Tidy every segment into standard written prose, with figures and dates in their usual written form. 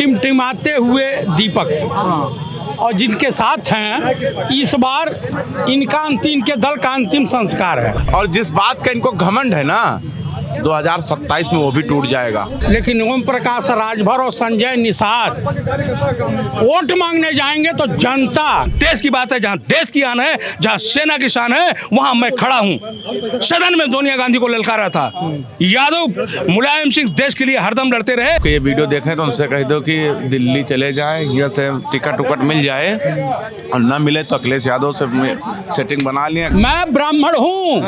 टिमटिमाते हुए दीपक है और जिनके साथ हैं इस बार इनके दल का अंतिम संस्कार है। और जिस बात का इनको घमंड है ना 2027 में वो भी टूट जाएगा। लेकिन ओम प्रकाश राजभर और संजय निषाद वोट मांगने जाएंगे तो जनता, देश की बात है, जहाँ देश की आन है, जहाँ सेना की शान है, वहाँ मैं खड़ा हूँ। सदन में सोनिया गांधी को ललकारा था। यादव मुलायम सिंह देश के लिए हरदम लड़ते रहे। ये वीडियो देखें तो उनसे कह दो कि दिल्ली चले जाए, यहाँ से टिकट उकट मिल जाए और ना मिले तो अखिलेश यादव से सेटिंग बना लिए। मैं ब्राह्मण हूँ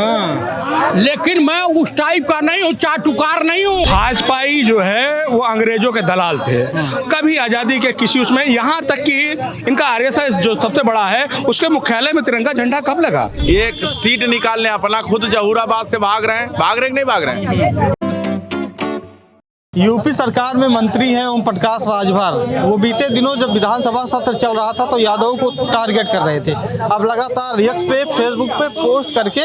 लेकिन मैं उस टाइप का नहीं हूँ, चाटुकार नहीं हूँ। भाजपाई जो है वो अंग्रेजों के दलाल थे, कभी आजादी के किसी उसमें, यहाँ तक कि इनका आरएसएस जो सबसे बड़ा है उसके मुख्यालय में तिरंगा झंडा कब लगा? एक सीट निकालने अपना खुद जहूराबाद से भाग रहे हैं कि नहीं भाग रहे हैं? यूपी सरकार में मंत्री हैं ओम प्रकाश राजभर। वो बीते दिनों जब विधानसभा सत्र चल रहा था तो यादवों को टारगेट कर रहे थे। अब लगातार एक्स पे फेसबुक पे पोस्ट करके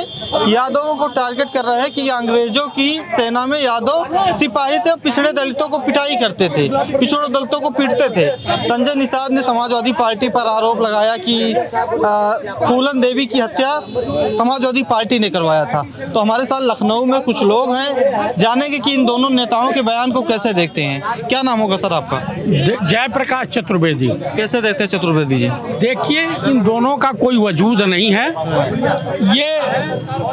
यादवों को टारगेट कर रहे हैं कि अंग्रेजों की सेना में यादव सिपाही थे, पिछड़े दलितों को पिटाई करते थे, पिछड़े दलितों को पीटते थे। संजय निषाद ने समाजवादी पार्टी पर आरोप लगाया कि फूलन देवी की हत्या समाजवादी पार्टी ने करवाया था। तो हमारे साथ लखनऊ में कुछ लोग हैं, जानेंगे कि इन दोनों नेताओं के बयान कैसे देखते हैं। क्या नाम होगा सर आपका? जयप्रकाश चतुर्वेदी। कैसे देखते हैं चतुर्वेदी जी? देखिए, इन दोनों का कोई वजूद नहीं है। ये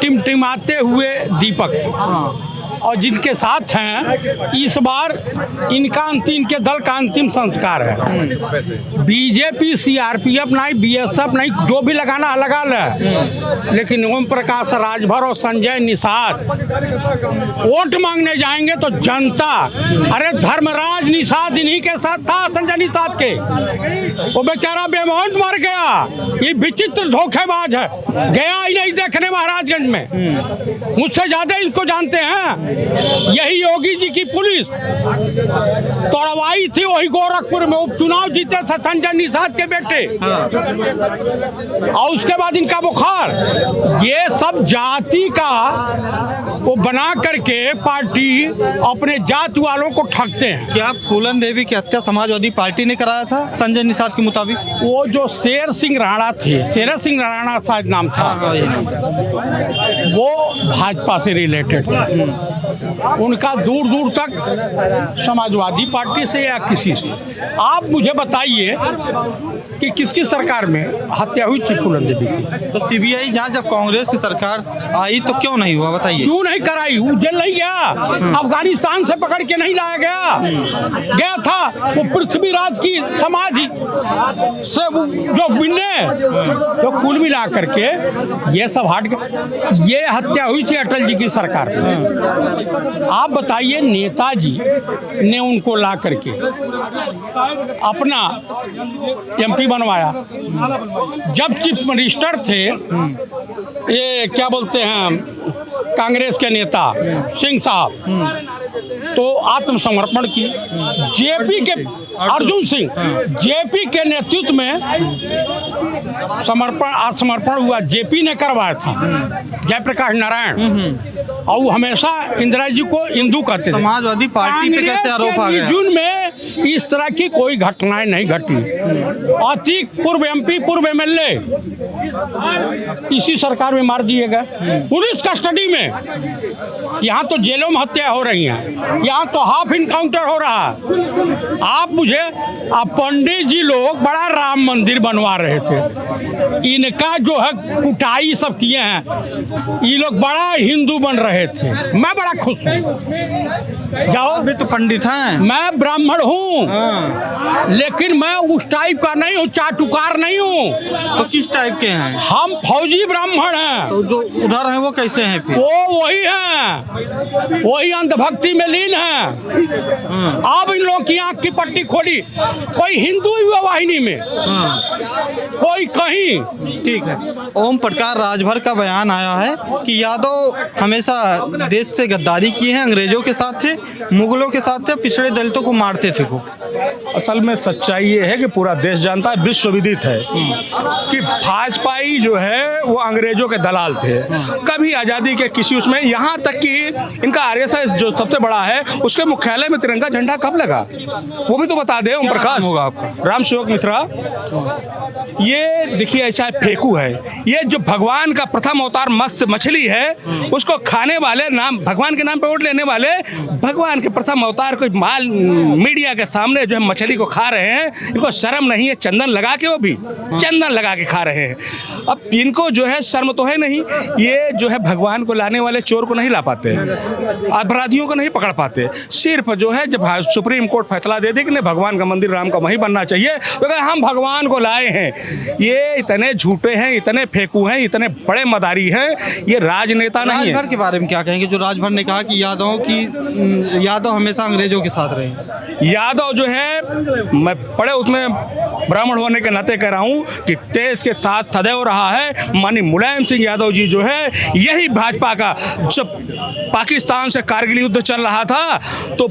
टिमटिमाते हुए दीपक है और जिनके साथ हैं इस बार इनके दल का अंतिम संस्कार है। बीजेपी सीआरपीएफ नहीं, बीएसएफ नहीं, जो भी लगाना लगा ले, लेकिन ओम प्रकाश राजभर और संजय निषाद वोट मांगने जाएंगे तो जनता, अरे धर्मराज निषाद इन्हीं के साथ था, संजय निषाद के। वो बेचारा बेमौत मर गया। ये विचित्र धोखेबाज है, गया ही नहीं देखने महाराजगंज में। मुझसे ज्यादा इसको जानते हैं। यही योगी जी की पुलिस तोड़वाई थी, वही गोरखपुर में उपचुनाव जीते थे संजय निषाद के बेटे। और उसके बाद इनका बुखार, ये सब जाति का वो बना करके पार्टी अपने जाति वालों को ठगते हैं। क्या फूलन देवी की हत्या समाजवादी पार्टी ने कराया था संजय निषाद के मुताबिक? वो जो शेर सिंह राणा थे, शेर सिंह राणा शायद नाम था, वो भाजपा से रिलेटेड थे। उनका दूर दूर तक समाजवादी पार्टी से या किसी से। आप मुझे बताइए कि किसकी सरकार में हत्या हुई थी फूलन देवी की? तो सीबीआई जांच जब कांग्रेस की सरकार आई तो क्यों नहीं हुआ, बताइए? क्यों नहीं कराई? वो जेल नहीं गया, अफगानिस्तान से पकड़ के नहीं लाया गया था। वो पृथ्वीराज की समाधि से जो मिलने, जो कुल मिला करके ये सब हट गए। ये हत्या हुई थी अटल जी की सरकार में। आप बताइए, नेताजी ने उनको ला करके अपना एमपी बनवाया। जब चीफ मिनिस्टर थे, ये क्या बोलते हैं, कांग्रेस के नेता सिंह साहब, तो आत्मसमर्पण की। जेपी के अर्जुन सिंह, जेपी के नेतृत्व में आत्मसमर्पण हुआ, जेपी ने करवाया था, जयप्रकाश नारायण। और वो हमेशा इंदिरा जी को हिंदू कहते थे। समाजवादी पार्टी पे कैसे आरोप आ गया? जून में इस तरह की कोई घटनाएं नहीं घटी। अतीक पूर्व एमपी, पूर्व एमएलए इसी सरकार में मार दिए गए, पुलिस कस्टडी में। यहाँ तो जेलों में हत्या हो रही हैं, यहाँ तो हाफ इनकाउंटर हो रहा है। आप पंडित जी लोग बड़ा राम मंदिर बनवा रहे थे, इनका जो है कुटाई सब किए हैं, ये लोग बड़ा हिंदू बन रहे थे। मैं बड़ा खुश हूँ। जाओ, अभी तो पंडित हैं। मैं ब्राह्मण हूँ लेकिन मैं उस टाइप का नहीं हूँ, चाटुकार नहीं हूँ। तो किस टाइप के हैं? हम फौजी ब्राह्मण हैं। तो जो उधर हैं वो कैसे हैं फिर? वो वही हैं, वही अंधभक्ति में लीन हैं। अब इन लोगों की आंख की पट्टी खोली, कोई हिंदू युवा वाहिनी में, कोई कहीं। ठीक है। ओम प्रकाश राजभर का बयान आया है कि यादव हमेशा देश से गद्दारी किए हैं, अंग्रेजों के साथ थे, मुगलों के साथ थे, पिछड़े दलितों को मारते थे को। असल में सच्चाई ये है कि पूरा देश जानता है, विश्वविदित है कि भाजपाई जो है वो अंग्रेजों के दलाल थे। कभी आज़ादी के किसी उसमें, यहाँ तक कि इनका आरएसएस जो सबसे बड़ा है उसके मुख्यालय में तिरंगा झंडा कब लगा वो भी तो बता दे ओम प्रकाश। होगा आपका राम सेवक मिश्रा। ये देखिए ऐसा फेकू है, ये जो भगवान का प्रथम अवतार मत्स्य मछली है उसको खाने वाले, नाम भगवान के नाम पे वोट लेने वाले, भगवान के प्रथम अवतार को माल मीडिया के सामने जो है मछली को खा रहे हैं। इनको शर्म नहीं है, चंदन लगा के, वो भी चंदन लगा के खा रहे हैं। अब इनको जो है शर्म तो है नहीं, ये जो है भगवान को लाने वाले चोर को नहीं ला पाते, अपराधियों को नहीं पकड़ पाते। सिर्फ जो है जब सुप्रीम कोर्ट फैसला दे दे कि नहीं भगवान का मंदिर राम का वहीं बनना चाहिए, तो कहे हम भगवान को लाए हैं। ये इतने झूठे हैं, इतने फेंकू हैं, इतने बड़े मदारी हैं, ये राजनेता नहीं है। राजभर के बारे में क्या कहेंगे, जो राजभर ने कहा कि यादव हमेशा अंग्रेजों के साथ रहे। यादव जो है, मैं बड़े उसमें ब्राह्मण होने के नाते कह रहा हूँ कि देश के साथ सदैव रहा है। माननीय मुलायम सिंह यादव जी जो है, यही भाजपा का, जब पाकिस्तान से कारगिल युद्ध चल रहा था तो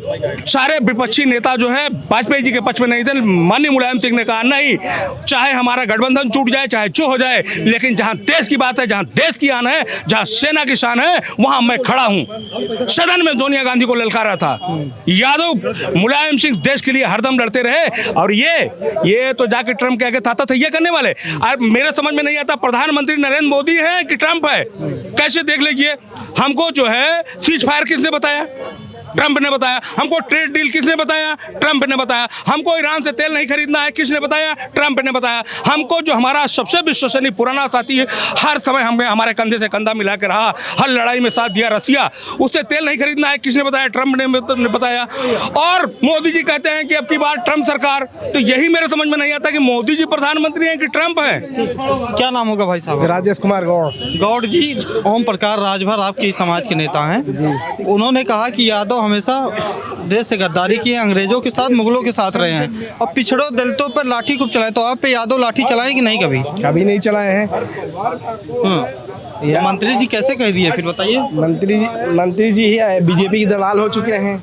सारे विपक्षी नेता जो है वाजपेयी जी के पक्ष में नहीं थे। माननीय मुलायम सिंह ने कहा नहीं, चाहे हमारा गठबंधन टूट जाए, चाहे जो हो जाए, लेकिन जहां देश की बात है, जहां देश की आन है, जहां सेना की शान है, वहां मैं खड़ा हूं। सदन में सोनिया गांधी को ललकारा था। यादव मुलायम सिंह देश के लिए हरदम लड़ते रहे, और ये तो जाके ट्रम्प के आगे था ये करने वाले। और मेरे समझ में नहीं आता प्रधानमंत्री नरेंद्र मोदी है कि ट्रम्प है। कैसे देख लीजिए, हमको जो है सीज फायर किसने बताया? ट्रम्प ने बताया। हमको ट्रेड डील किसने बताया? ट्रम्प ने बताया। हमको ईरान से तेल नहीं खरीदना है, किसने बताया? ट्रम्प ने बताया। हमको जो हमारा सबसे विश्वसनीय पुराना साथी है, हर समय हमें हमारे कंधे से कंधा मिला के रहा, हर लड़ाई में साथ दिया, रसिया, उससे तेल नहीं खरीदना है, किसने बताया? ट्रम्प ने बताया। और मोदी जी कहते हैं कि अब की बार ट्रम्प सरकार, तो यही मेरे समझ में नहीं आता कि मोदी जी प्रधानमंत्री हैं कि ट्रम्प है। क्या नाम होगा भाई साहब? राजेश कुमार गौड़। गौड़ जी, ओम प्रकाश राजभर आपके समाज के नेता हैं। उन्होंने कहा कि यादव हमेशा देश से गद्दारी किए, अंग्रेजों के साथ, मुगलों के साथ रहे हैं और पिछड़ों दलितों पर लाठी खूब चलाए। तो आप पे यादव लाठी चलाए कि नहीं? कभी नहीं चलाए हैं। मंत्री जी कैसे कह दिए, फिर बताइए। मंत्री जी ही बीजेपी के दलाल हो चुके हैं,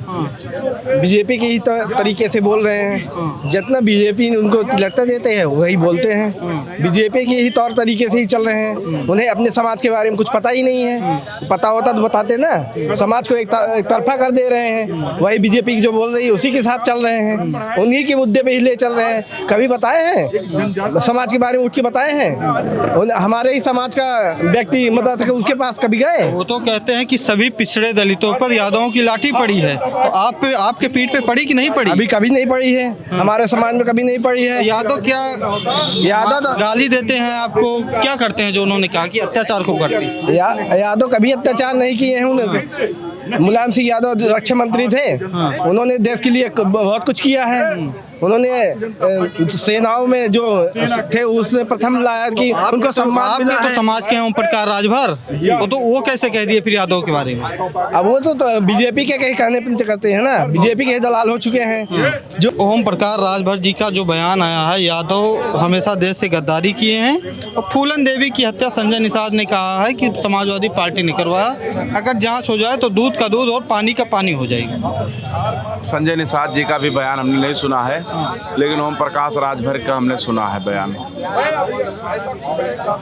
बीजेपी के ही तरीके से बोल रहे हैं। जितना बीजेपी उनको लगता देते हैं वही बोलते हैं, बीजेपी के ही तौर तरीके से ही चल रहे हैं। उन्हें अपने समाज के बारे में कुछ पता ही नहीं है। पता होता तो बताते ना। समाज को एक तरफा कर दे रहे हैं, वही बीजेपी जो बोल रही है उसी के साथ चल रहे हैं, उन्हीं के मुद्दे पे ही ले चल रहे हैं। कभी बताए हैं समाज के बारे में? उठ के बताए हैं? हमारे ही समाज का व्यक्ति मतलब उसके पास कभी गए? वो तो कहते हैं कि सभी पिछड़े दलितों पर यादवों की लाठी पड़ी है। तो आपके पीठ पे पड़ी कि नहीं पड़ी? अभी कभी नहीं पड़ी है, हमारे समाज में कभी नहीं पड़ी है। यादव तो गाली देते हैं आपको, क्या करते हैं जो उन्होंने कहा कि अत्याचार को करते हैं? यादव कभी अत्याचार नहीं किए हैं। उन्होंने मुलायम सिंह यादव रक्षा मंत्री थे, उन्होंने देश के लिए बहुत कुछ किया है। उन्होंने सेनाओं में जो थे उसने प्रथम लाया कि उनको सम्मान मिला है। तो समाज के ओम प्रकाश राजभर, तो वो कैसे कह दिए फिर यादव के बारे में? अब वो तो बीजेपी के कहीं कहने पर करते हैं ना, बीजेपी के दलाल हो चुके हैं। जो ओम प्रकाश राजभर जी का जो बयान आया है, यादव हमेशा देश से गद्दारी किए हैं, और फूलन देवी की हत्या संजय निषाद ने कहा है कि समाजवादी पार्टी ने करवाया, अगर जांच हो जाए तो दूध का दूध और पानी का पानी हो जाएगी। संजय निषाद जी का भी बयान हमने नहीं सुना है, लेकिन ओम प्रकाश राजभर का हमने सुना है बयान।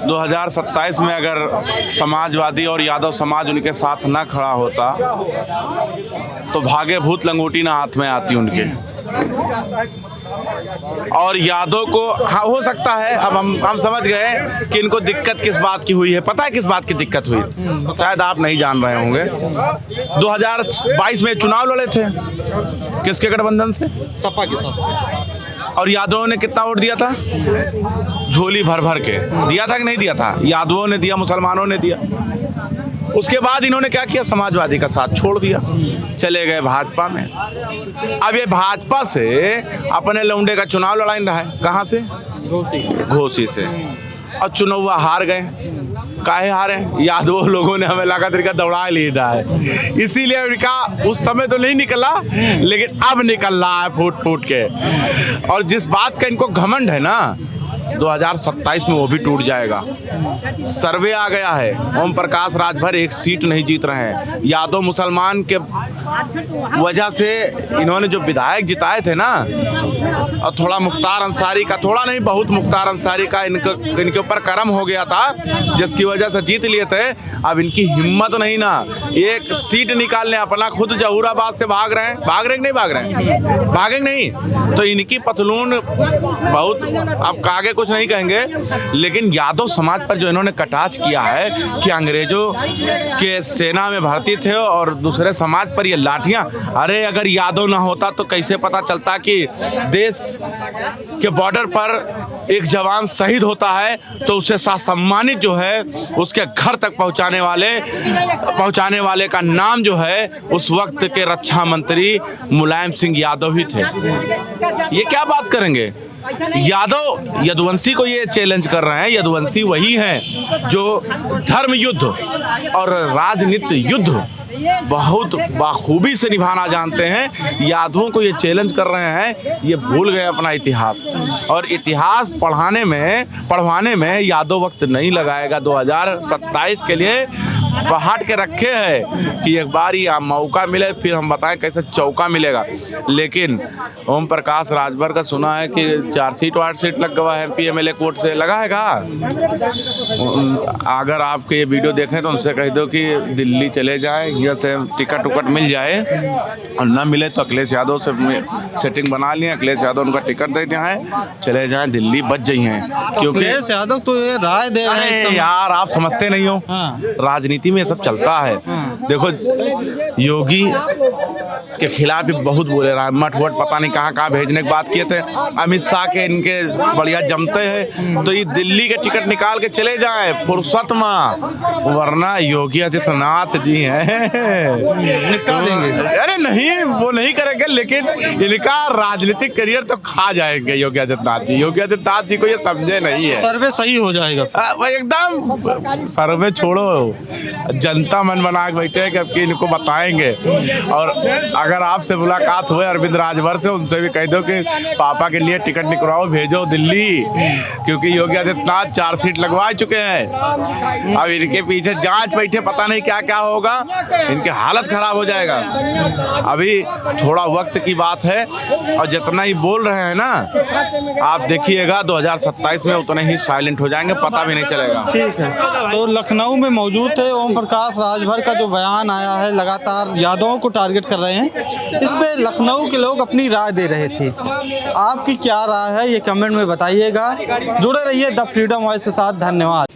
2027 में अगर समाजवादी और यादव समाज उनके साथ न खड़ा होता तो भागे भूत लंगोटी ना हाथ में आती उनके। और यादव को हाँ हो सकता है, अब हम समझ गए कि इनको दिक्कत किस बात की हुई है। पता है किस बात की दिक्कत हुई? शायद आप नहीं जान रहे होंगे। 2022 में चुनाव लड़े थे, किसके गठबंधन से? सपा के साथ। और यादवों ने कितना वोट दिया था? झोली भर भर के दिया था कि नहीं दिया था? यादवों ने दिया, मुसलमानों ने दिया। उसके बाद इन्होंने क्या किया? समाजवादी का साथ छोड़ दिया, चले गए भाजपा में। अब ये भाजपा से अपने लौंडे का चुनाव लड़ा रहा है। कहाँ से? घोसी से। और चुनाव हार गए। काहे हारे? यादव लोगों ने हमें लगा तरीका दौड़ा लिया है, इसीलिए उनका उस समय तो नहीं निकला, लेकिन अब निकल रहा है फूट फूट के। और जिस बात का इनको घमंड है ना, 2027 में वो भी टूट जाएगा। सर्वे आ गया है, ओम प्रकाश राजभर एक सीट नहीं जीत रहे हैं। यादव मुसलमान के वजह से इन्होंने जो विधायक जिताए थे ना, और थोड़ा मुख्तार अंसारी का, थोड़ा नहीं बहुत मुख्तार अंसारी का इनके ऊपर करम हो गया था, जिसकी वजह से जीत लिए थे। अब इनकी हिम्मत नहीं ना, एक सीट निकालने अपना खुद जहूराबाद से भाग रहे हैं नहीं भागेंगे नहीं, तो इनकी पतलून बहुत, अब आगे कुछ नहीं कहेंगे। लेकिन यादव समाज पर जो इन्होंने कटाक्ष किया है कि अंग्रेजों के सेना में भर्ती थे और दूसरे समाज पर ये लाठियां, अरे अगर यादव ना होता तो कैसे पता चलता कि देश के बॉर्डर पर एक जवान शहीद होता है तो उसे सम्मानित जो है उसके घर तक पहुंचाने वाले का नाम जो है उस वक्त के रक्षा मंत्री मुलायम सिंह यादव ही थे। ये क्या बात करेंगे? यादव यदुवंशी को ये चैलेंज कर रहे हैं। यदुवंशी वही हैं जो धर्म युद्ध और राजनीति युद्ध बहुत बाखूबी से निभाना जानते हैं। यादवों को ये चैलेंज कर रहे हैं, ये भूल गए अपना इतिहास, और इतिहास पढ़वाने में यादव वक्त नहीं लगाएगा। 2027 के लिए पहाड़ के रखे हैं कि एक बार ही मौका मिले, फिर हम बताएं कैसे चौका मिलेगा। लेकिन ओम प्रकाश राजभर का सुना है कि 4 सीट 8 सीट लग गया है MP MLA कोर्ट से, लगा है का? अगर आपके ये वीडियो देखें तो उनसे कह दो कि दिल्ली चले जाएं, यहाँ से टिकट मिल जाए, और ना मिले तो अखिलेश यादव से सेटिंग बना लिए, अखिलेश यादव उनका टिकट दे दिया है, चले जाएं दिल्ली, बच जाइए हैं। क्योंकि अखिलेश यादव तो ये राय दे रहे हैं यार, आप समझते नहीं हो, राजनीति में ये सब चलता है। देखो, योगी के खिलाफ भी बहुत बोले रहा है, मठ वट पता नहीं कहाँ भेजने की बात किए थे। अमित शाह के इनके बढ़िया जमते हैं, तो ये दिल्ली के टिकट निकाल के चले जाएं फुर्सत में, वरना योगी आदित्यनाथ जी हैं निपटा देंगे। अरे नहीं, वो नहीं करेंगे, लेकिन इनका राजनीतिक करियर तो खा जाएंगे योगी आदित्यनाथ जी। योगी आदित्यनाथ जी को ये समझे नहीं है। सर्वे सही हो जाएगा एकदम, सर्वे छोड़ो, जनता मन बना के बैठे कि अब कि इनको बताएंगे। और अगर आपसे मुलाकात हुए अरविंद राजभर से, उनसे भी कह दो कि पापा के लिए टिकट निकलवाओ, भेजो दिल्ली, क्योंकि योगी आदित्यनाथ 4 सीट लगवा चुके हैं। अब इनके पीछे जांच बैठे, पता नहीं क्या क्या होगा, इनकी हालत खराब हो जाएगा। अभी थोड़ा वक्त की बात है, और जितना ही बोल रहे हैं ना, आप देखिएगा 2027 में उतने ही साइलेंट हो जाएंगे, पता भी नहीं चलेगा। ठीक है, तो लखनऊ में मौजूद थे ओम प्रकाश राजभर का जो बयान आया है, लगातार यादवों को टारगेट कर रहे हैं, इस पे लखनऊ के लोग अपनी राय दे रहे थे। आपकी क्या राय है ये कमेंट में बताइएगा। जुड़े रहिए द फ्रीडम वॉइस के साथ। धन्यवाद।